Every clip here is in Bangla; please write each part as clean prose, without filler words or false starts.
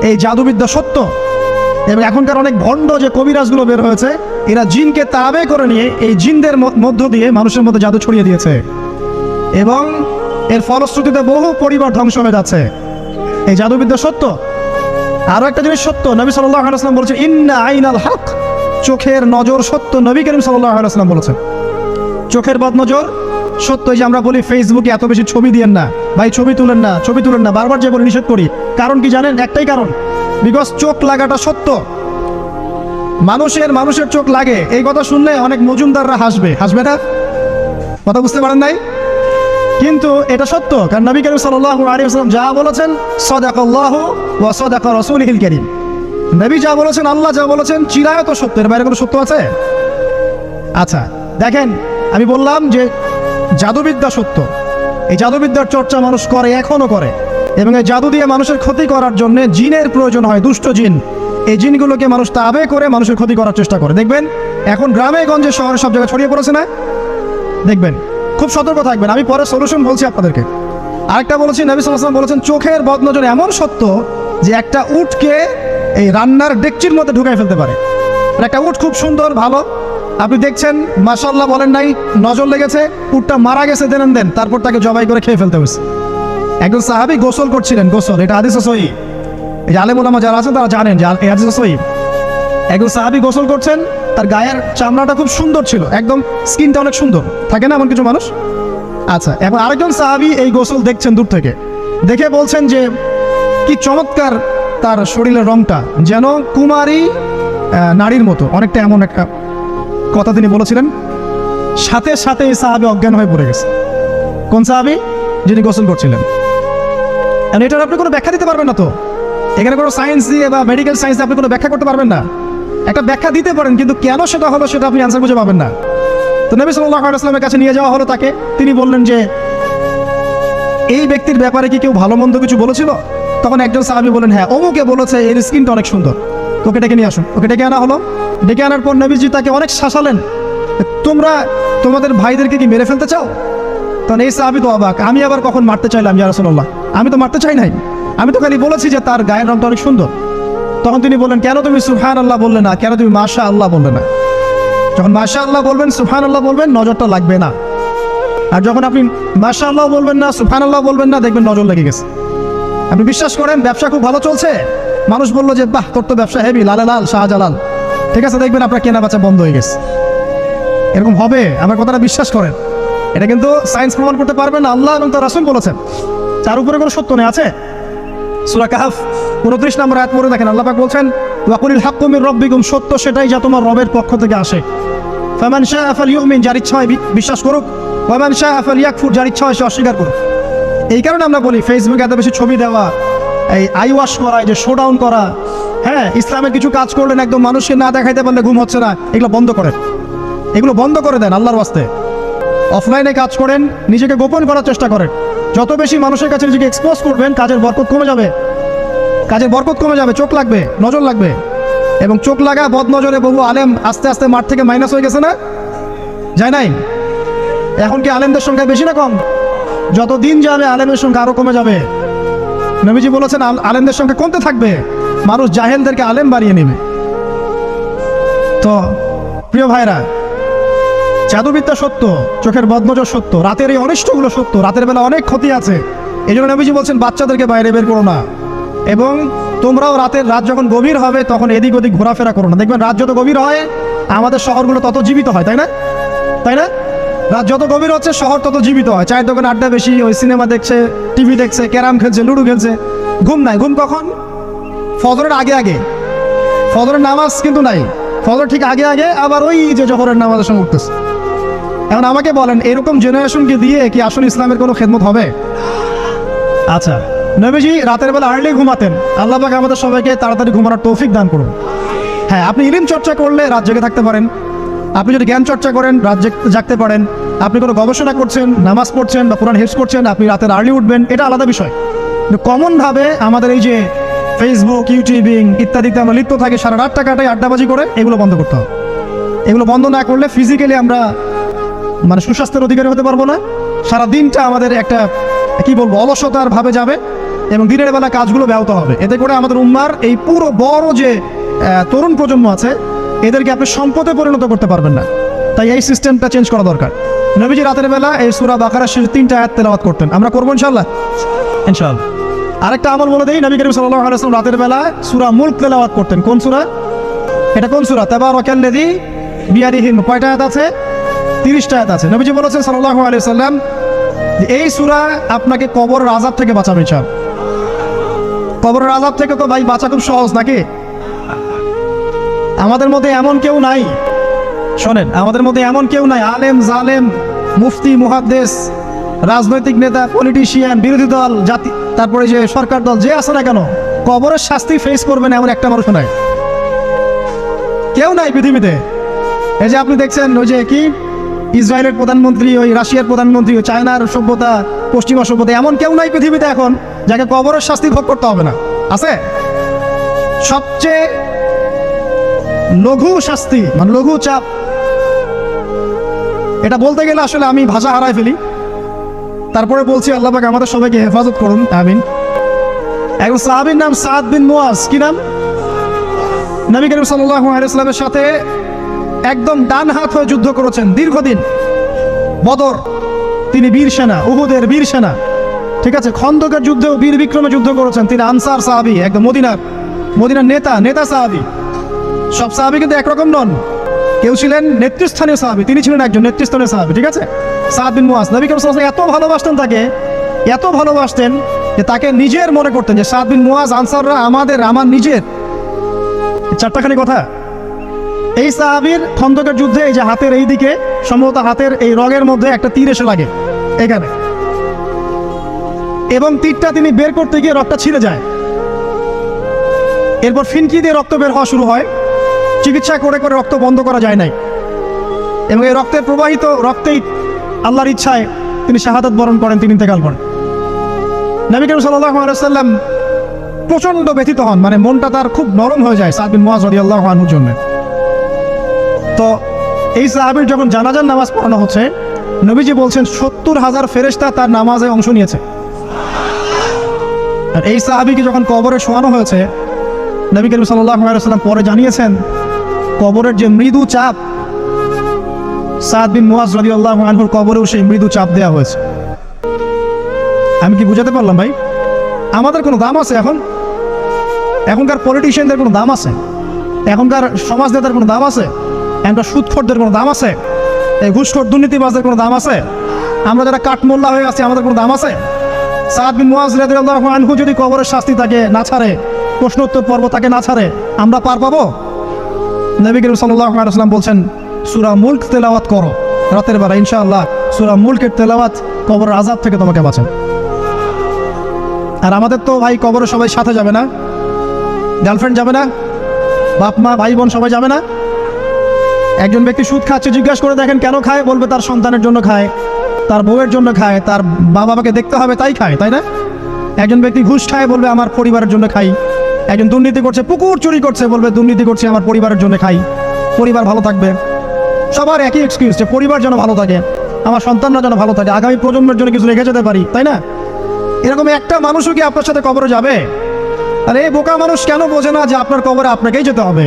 এই জাদুবিদ্যা সত্য। এবং এখনকার অনেক ভণ্ড যে কবিরাজগুলো বের হয়েছে, এরা জিনকে তাবে করে নিয়ে এই জিনদের মধ্য দিয়ে মানুষের মধ্যে জাদু ছড়িয়ে দিয়েছে, এবং এর ফলশ্রুতিতে বহু পরিবার ধ্বংস হয়ে যাচ্ছে। এই জাদুবিদ্যা সত্য। আরো একটা জিনিস সত্য, নবী সাল্লাল্লাহু আলাইহি ওয়াসাল্লাম বলেছেন ইন্না আইনাল হক, চোখের নজর সত্য। নবী করিম সাল্লাল্লাহু আলাইহি ওয়াসাল্লাম বলেছেন চোখের বদনজর সত্য। এই যে আমরা বলি ফেসবুকে এত বেশি ছবি দিয়েন না ভাই, ছবি তুলেন না, ছবি তুলেন না, বারবার যে বলে নিষেধ করি। কারণ কি জানেন? একটাই কারণ, বিকজ চোখ লাগাটা সত্য। মানুষের চোখ লাগে, এই কথা শুনলে অনেক মজুমদাররা হাসবে না? কথা বুঝতে পারেন নাই? কিন্তু এটা সত্য, কারণ নবী করিম সাল্লাল্লাহু আলাইহি ওয়াসাল্লাম যা বলেছেন সাদাকাল্লাহু ওয়া সাদাকা রাসূলুল কারীম। নবী যা বলেছেন, আল্লাহ যা বলেছেন চিরায়ত সত্য, এর বাইরে কোনো সত্য আছে? আচ্ছা দেখেন, আমি বললাম যে জাদুবিদ্যা সত্য। এই জাদুবিদ্যার চর্চা মানুষ করে, এখনো করে, এবং এই জাদু দিয়ে মানুষের ক্ষতি করার জন্য জিনের প্রয়োজন হয়, দুষ্ট জিন। এই জিনগুলোকে মানুষ তাবে করে মানুষের ক্ষতি করার চেষ্টা করে। দেখবেন এখন গ্রামে গঞ্জে শহরে সব জায়গায় ছড়িয়ে পড়েছে না? দেখবেন, খুব সতর্ক থাকবেন। আমি পরে সলিউশন বলছি আপনাদেরকে। আরেকটা বলেছি, নবী সাল্লাল্লাহু আলাইহি ওয়াসাল্লাম বলেছেন চোখের বদনজর এমন সত্য যে একটা উটকে এই রান্নার ডেকচির মধ্যে ঢুকাই ফেলতে পারে। একটা উট খুব সুন্দর, ভালো, আপনি দেখছেন মাশাআল্লাহ বলেন নাই, নজর লেগেছে, উটটা মারা গেছে দেন, তারপর তাকে জবাই করে খেয়ে ফেলতে হয়েছে। একজন সাহাবী গোসল করছিলেন, গোসল, এটা হাদিস সহিহ, এই যে আলেম ওলামা যারা আছেন তারা জানেন যে এই হাদিস সহিহ। একজন সাহাবী গোসল করছেন, তার গায়ের চামড়াটা খুব সুন্দর ছিল, একদম স্কিনটা অনেক সুন্দর থাকে না এমন কিছু মানুষ? আচ্ছা, এখন আরেকজন সাহাবী এই গোসল দেখছেন দূর থেকে, দেখে বলছেন যে কি চমৎকার তার শরীরের রংটা, যেন কুমারী নারীর মতো, অনেকটা এমন একটা কথা তিনি বলেছিলেন। সাথে সাথে এই সাহাবী অজ্ঞান হয়ে পড়ে গেছে। কোন সাহাবী? যিনি গোসল করছিলেন। এটার আপনি কোনো ব্যাখ্যা দিতে পারবেন না তো, এখানে কোনো সায়েন্স দিয়ে বা মেডিকেল সায়েন্স দিয়ে আপনি কোনো ব্যাখ্যা করতে পারবেন না। একটা ব্যাখ্যা দিতে পারেন, কিন্তু কেন সেটা হলো সেটা আপনি অ্যান্সার খুঁজে পাবেন না। তো নবী সাল্লাল্লাহু আলাইহি ওয়াসাল্লামের কাছে নিয়ে যাওয়া হলো তাকে। তিনি বললেন যে এই ব্যক্তির ব্যাপারে কি কেউ ভালো মন্দ কিছু বলেছিল? তখন একজন সাহাবী বলেন হ্যাঁ, অমুকে বলেছে এর স্কিনটা অনেক সুন্দর, ওকে ডেকে নিয়ে আসুন। ওকে ডেকে আনা হলো। ডেকে আনার পর নবীজি তাকে অনেক শাসালেন, তোমরা তোমাদের ভাইদেরকে কি মেরে ফেলতে চাও? তখন এই সাহাবী তো অবাক, আমি আবার কখন মারতে চাইলাম ইয়া রাসূলুল্লাহ? আমি তো মারতে চাই নাই, আমি তো খালি বলেছি যে তার গায়ের রংটা অনেক সুন্দর। তখন তিনি বললেন কেন তুমি সুবহানাল্লাহ বললে না, কেন তুমি মাশাআল্লাহ বললে না? যখন মাশাআল্লাহ বলবেন, সুবহানাল্লাহ বলবেন, নজরটা লাগবে না। আর যখন আপনি মাশাআল্লাহ বলবেন না, সুবহানাল্লাহ বলবেন না, দেখবেন নজর লেগে গেছে। আপনি বিশ্বাস করেন ব্যবসা খুব ভালো চলছে, মানুষ বললো যে বাহ তোর তো ব্যবসা হেভি, লাল শাহজালাল, ঠিক আছে, দেখবেন আপনার কেনা বেচা বন্ধ হয়ে গেছে। এরকম হবে, আমার কথাটা বিশ্বাস করেন। এটা কিন্তু সায়েন্স প্রমাণ করতে পারবেন না, আল্লাহ এবং তার রাসূল বলেছেন, তার উপরে কোনো সত্য নেই। আছে সূরা কাহফ 29 নম্বর আয়াত পড়ে দেখেন, আল্লাহ পাক বলছেন ওয়াকুলিল হাক্কু মির রাব্বিকুম, সত্য সেটাই যা তোমার রবের পক্ষ থেকে আসে। ফামান শাআ ফালইউমিন, যার ইচ্ছা হয় বিশ্বাস করুক, ওয়ামান শাআ ফালইয়াকফুর, যার ইচ্ছা হয় সে অস্বীকার করুক। এই কারণে আমরা বলি ফেসবুকে এত বেশি ছবি দেওয়া, এই আই ওয়াশ করা, এই যে শোডাউন করা, হ্যাঁ, ইসলামের কিছু কাজ করলেন একদম মানুষকে না দেখাইতে পারলে ঘুম হচ্ছে না, এগুলো বন্ধ করেন, এগুলো বন্ধ করে দেন আল্লাহর ওয়াস্তে। অফলাইনে কাজ করেন, নিজেকে গোপন করার চেষ্টা করেন। যত বেশি মানুষের কাছে নিজেকে এক্সপোজ করবেন, কাজের বরকত কমে যাবে, কাজের বরকত কমে যাবে, চোখ লাগবে, নজর লাগবে। এবং চোখ লাগা বদ নজরে বহু আলেম আস্তে আস্তে মাঠ থেকে মাইনাস হয়ে গেছে না? যায় নাই? এখন কি আলেমদের সংখ্যা বেশি না কম? যত দিন যাবে আলেমের সংখ্যা আরো কমে যাবে। নবীজি বলেছেন আলেমদের সংখ্যা কমতে থাকবে, মানুষ জাহেলদেরকে আলেম বাড়িয়ে নেবে। তো প্রিয় ভাইরা, জাদুবিদ্যা সত্য, চোখের বদনজর সত্য, রাতের এই অনিষ্টগুলো সত্য, রাতের বেলা অনেক ক্ষতি আছে। এই জন্য নবীজি বলছেন বাচ্চাদেরকে বাইরে বের করো না, এবং তোমরাও রাত যখন গভীর হবে তখন এদিক ওদিক ঘোরাফেরা করো না। দেখবেন রাত যত গভীর হয় আমাদের শহরগুলো তত জীবিত হয়, তাই না? রাত যত গভীর হচ্ছে শহর তত জীবিত হয়। চায়ের দোকানে আড্ডা বেশি, ওই সিনেমা দেখছে, টিভি দেখছে, ক্যারাম খেলছে, লুডো খেলছে, ঘুম নাই। ঘুম কখন? ফজরের আগে। ফজরের নামাজ কিন্তু নাই, ফজর ঠিক আগে, আবার ওই যে জোহরের নামাজের সঙ্গে উঠতেছে। এখন আমাকে বলেন এরকম জেনারেশনকে দিয়ে কি আসলে ইসলামের কোনো খেদমত হবে? আচ্ছা, নবীজি রাতের বেলা আর্লি ঘুমাতেন। আল্লাহ পাক আমাদের সবাইকে তাড়াতাড়ি ঘুমানোর তৌফিক দান করুন। হ্যাঁ, আপনি ইলম চর্চা করলে রাত জেগে থাকতে পারেন, আপনি যদি জ্ঞান চর্চা করেন রাত জাগতে পারেন, আপনি কোনো গবেষণা করছেন, নামাজ পড়ছেন বা কোরআন হিফজ করছেন, আপনি রাতের আর্লি উঠবেন, এটা আলাদা বিষয়। কিন্তু কমনভাবে আমাদের এই যে ফেসবুক, ইউটিউবিং ইত্যাদিতে আমরা লিপ্ত থাকি, সারা রাতটা কাটাই আড্ডাবাজি করে, এগুলো বন্ধ করতে হবে। এগুলো বন্ধ না করলে ফিজিক্যালি আমরা সুস্বাস্থ্যের অধিকারী হতে পারবো না। সারা দিনটা আমাদের একটা কি বলবো অলসতার ভাবে যাবে, এবং দিনের বেলা কাজগুলো ব্যাহত হবে। এতে করে আমাদের উম্মার এই পুরো বড় যে তরুণ প্রজন্ম আছে এদেরকে আপনি সম্পদে পরিণত করতে পারবেন না। তাই এই সিস্টেমটা চেঞ্জ করা দরকার। নবীজি রাতের বেলা এই সূরা বাকারার শেষ 3টা আয়াত তেলাওয়াত করতেন। আমরা করবো ইনশাআল্লাহ। আরেকটা আমল বলে দেই, নবী করিম সাল্লাল্লাহু আলাইহি ওয়াসাল্লাম রাতের বেলা সূরা মুলক তেলাওয়াত করতেন। কোন সূরা এটা? কোন সূরা? তাবারাকাল্লাযী বিয়াদিহি। কয়টা আয়াত আছে? 30টা আয়াত আছে। নবীজি বলেছেন সাল্লাল্লাহু আলাইহি ওয়াসাল্লাম এই সূরা আপনাকে কবরের আযাব থেকে বাঁচাবে। কবরের আযাব থেকে তো ভাই বাঁচা খুব সহজ নাকি? আমাদের মধ্যে এমন কেউ নাই, শোনেন, আমাদের মধ্যে এমন কেউ নাই আলেম জালেম মুফতি মুহাদ্দিস রাজনৈতিক নেতা পলিটিশিয়ান বিরোধী দল জাতি তারপরে যে সরকার দল যে আছে না কেন কবরের শাস্তি ফেস করবেন এমন একটা মানুষ নাই, কেউ নাই পৃথিবীতে। এই যে আপনি দেখছেন ওই যে কি ইসরায়েলের প্রধানমন্ত্রী, ওই রাশিয়ার প্রধানমন্ত্রী, ওই চায়নার সভ্যতা, পশ্চিমা সভ্যতা, এমন কেউ নাই পৃথিবীতে এখন যাকে কবরের শাস্তি ভোগ করতে হবে না। আছে? সবচেয়ে লঘু শাস্তি মানে লঘু চাপ, এটা বলতে গেলে আসলে আমি ভাষা হারাই ফেলি। তারপরে বলছি আল্লাহ পাক আমাদের সবাইকে হেফাজত করুন, আমিন। একজন সাহাবীর নাম সাদ বিন মুয়াজ। কি নাম? নবী করিম সাল্লাল্লাহু আলাইহি ওয়াসাল্লামের সাথে একদম ডান হাত হয়ে যুদ্ধ করেছেন দীর্ঘদিন। বদর তিনি বীর সেনা, উহুদের বীর সেনা, ঠিক আছে। খন্দকের যুদ্ধেও বীর বিক্রমে যুদ্ধ করেছেন। তিনি আনসার সাহাবী, একদম মদিনার নেতা সাহাবী। সব সাহাবী কিন্তু একরকম নন, কেউ ছিলেন নেতৃস্থানীয় সাহাবী, তিনি ছিলেন একজন নেতৃস্থানীয় সাহাবী, ঠিক আছে। সাদ বিন মুয়াজ নবী করিম সাল্লাল্লাহু আলাইহি ওয়াসাল্লাম এত ভালোবাসতেন তাকে, এত ভালোবাসতেন যে তাকে নিজের মনে করতেন যে সাদ বিন মুয়াজ আনসাররা আমার নিজের। চারটাখানি কথা। এই সাহাবীর খন্দকের যুদ্ধে এই যে হাতের এই দিকে সম্ভবত হাতের এই রগের মধ্যে একটা তীর এসে লাগে এখানে, এবং তীরটা তিনি বের করতে গিয়ে রক্তটা ছিঁড়ে যায়। এরপর ফিনকি দিয়ে রক্ত বের হওয়া শুরু হয়। চিকিৎসা করে রক্ত বন্ধ করা যায় নাই, এবং এই রক্তের প্রবাহিত রক্তেই আল্লাহর ইচ্ছায় তিনি শাহাদাত বরণ করেন, তিনি ইন্তেকাল করেন। নবী করিম সাল্লাল্লাহু আলাইহি ওয়াসাল্লাম প্রচণ্ড ব্যথিত হন, মানে মনটা তার খুব নরম হয়ে যায় সাদ বিন মুয়াজ রাদিয়াল্লাহু আনহুর জন্য। তো এই সাহাবীর যখন জানাজার নামাজ পড়ানো হচ্ছে, নবীজি বলছেন 70,000 ফেরেশতা তার নামাজে অংশ নিয়েছে। আর এই সাহাবীকে যখন কবরে শোয়ানো হয়েছে, নবী করিম সাল্লাল্লাহু আলাইহি ওয়াসাল্লাম পরে জানিয়েছেন কবরের যে মৃদু চাপ, সাদ বিন মুয়াজ রাদিয়াল্লাহু আনহুর কবরেও সেই মৃদু চাপ দেওয়া হয়েছে। আমি কি বুঝাতে পারলাম ভাই? আমাদের কোনো দাম আছে এখনকার পলিটিশিয়ানদের কোনো দাম আছে? এখনকার সমাজ নেতার কোনো দাম আছে? এখনকার সুদখোরদের কোনো দাম আছে? এই ঘুষখোর দুর্নীতিবাজদের কোনো দাম আছে? আমরা যারা কাঠমোল্লা হয়ে আছি আমাদের কোনো দাম আছে? সাদ বিন মুয়াজ রাদিয়াল্লাহু আনহু যদি কবরের শাস্তি তাকে না ছাড়ে, প্রশ্নোত্তর পর্ব তাকে না ছাড়ে, আমরা পার পাবো? নবী করিম সাল্লাল্লাহু আলাইহি ওয়াসাল্লাম বলছেন সূরা মুলক তেলাওয়াত করো রাতের বেলা, ইনশাআল্লাহ সূরা মুলকের তেলাওয়াত কবরের আযাব থেকে তোমাকে বাঁচাবে। আর আমাদের তো ভাই কবরে সবাই সাথে যাবে না, গার্লফ্রেন্ড যাবে না, বাপ মা ভাই বোন সবাই যাবে না। একজন ব্যক্তি সুদ খাচ্ছে, জিজ্ঞাসা করে দেখেন কেন খায়, বলবে তার সন্তানের জন্য খায়, তার বউয়ের জন্য খায়, তার বাবাকে দেখতে হবে তাই খায়, তাই না? একজন ব্যক্তি ঘুষ খায়, বলবে আমার পরিবারের জন্য খাই। একজন দুর্নীতি করছে, পুকুর চুরি করছে, বলবে দুর্নীতি করছে আমার পরিবারের জন্য খাই, পরিবার ভালো থাকবে। সবার একই এক্সকিউজ যে পরিবার যেন ভালো থাকে, আমার সন্তানরা যেন ভালো থাকে, আগামী প্রজন্মের জন্য কিছু রেখে যেতে পারি, তাই না? এরকম একটা মানুষও কি আপনার সাথে কবরে যাবে? আর এই বোকা মানুষ কেন বোঝে না যে আপনার কবরে আপনাকেই যেতে হবে?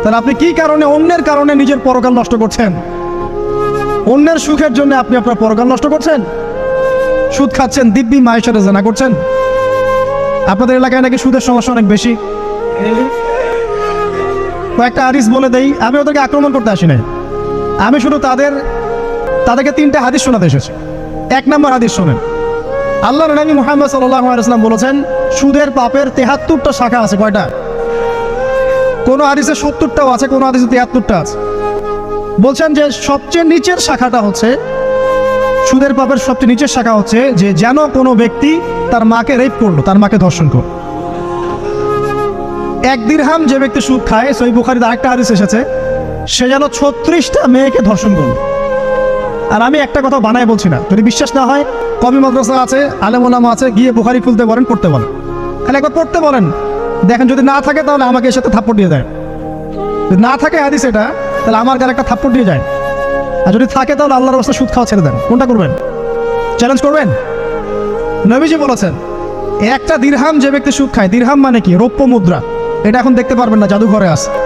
তাহলে আপনি কি কারণে অন্যের কারণে নিজের পরকাল নষ্ট করছেন? অন্যের সুখের জন্য আপনি আপনার পরকাল নষ্ট করছেন। সুদ খাচ্ছেন, দিব্যি মায়ের সাথে জেনা করছেন। আপনাদের এলাকায় নাকি সুদের সমস্যা অনেক বেশি। কয়েকটা হাদিস বলে দেই, আমি ওদেরকে আক্রমণ করতে আসি নাই, আমি শুধু তাদেরকে 3টা হাদিস শোনাতে এসেছি। 1 নম্বর হাদিস শোনেন। আল্লাহর নবী মুহাম্মদ সাল্লাল্লাহু আলাইহি ওয়াসাল্লাম বলেছেন সুদের পাপের 73টা শাখা আছে। কয়টা? কোন হাদিসে 70টাও আছে, কোন হাদিসে 73টা আছে। বলছেন যে সবচেয়ে নিচের শাখাটা হচ্ছে, সুদের পাপের সবচেয়ে নিচের শাখা হচ্ছে যে যেন কোনো ব্যক্তি তার মাকে রেপ করলো, তার মাকে ধর্ষণ করলো। 1 দিরহাম যে ব্যক্তি সুদ খায়, সহিহ বুখারীতে আরেকটা হাদিস এসেছে, সে যেন 36টা মেয়েকে ধর্ষণ করলো। আর আমি একটা কথা বানায় বলছি না, যদি বিশ্বাস না হয় কবি মাদ্রাসা আছে, আলেম ওলামা আছে, গিয়ে বুখারী খুলতে পারেন, পড়তে বলেন, খালি একবার পড়তে বলেন, দেখেন যদি না থাকে তাহলে আমাকে এর সাথে থাপ্পড় দিয়ে দেয়। যদি না থাকে হাদিস এটা, তাহলে আমার গালে একটা থাপ্পড় দিয়ে যায়। আর যদি থাকে তাহলে আল্লাহর রাস্তায় সুদ খাওয়া ছেড়ে দেন। কোনটা করবেন? চ্যালেঞ্জ করবেন? নবীজি বলেছেন একটা দিরহাম যে ব্যক্তি সুদ খায়, দিরহাম মানে কি? রৌপ্য মুদ্রা। এটা এখন দেখতে পারবেন না, জাদুঘরে আছে।